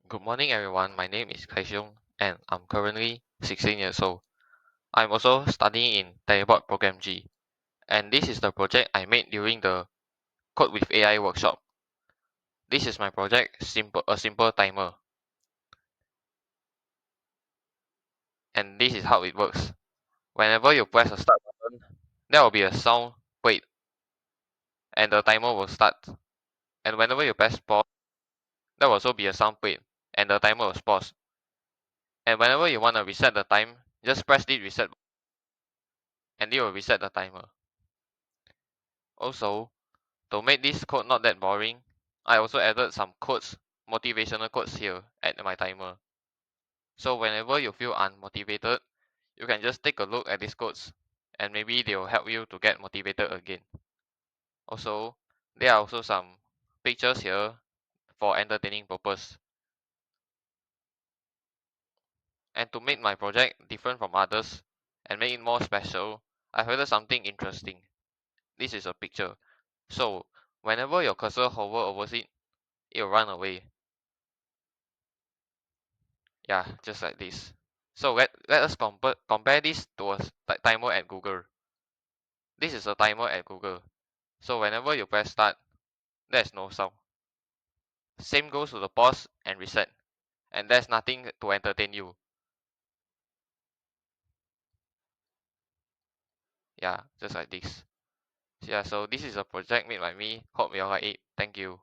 Good morning, everyone. My name is Khai Xiong, and I'm currently 16 years old. I'm also studying in Telebort Program G, and this is the project I made during the Code with AI workshop. This is my project, a simple timer, and this is how it works. Whenever you press a start button, there will be a sound wait, and the timer will start. And whenever you press pause, there will also be a sound wait, and the timer will pause. And whenever you want to reset the time, just press the reset, and it will reset the timer. Also, to make this code not that boring, I also added some quotes, motivational quotes here at my timer. So whenever you feel unmotivated, you can just take a look at these quotes and maybe they will help you to get motivated again. Also, there are also some pictures here for entertaining purpose. And to make my project different from others and make it more special, I've added something interesting. This is a picture. So whenever your cursor hover over it, it will run away. Yeah, just like this. So let us compare this to a timer at Google. This is a timer at Google. So whenever you press start, there's no sound. Same goes to the pause and reset. And there's nothing to entertain you. Yeah, just like this. Yeah, so this is a project made by me. Hope you all like it. Thank you.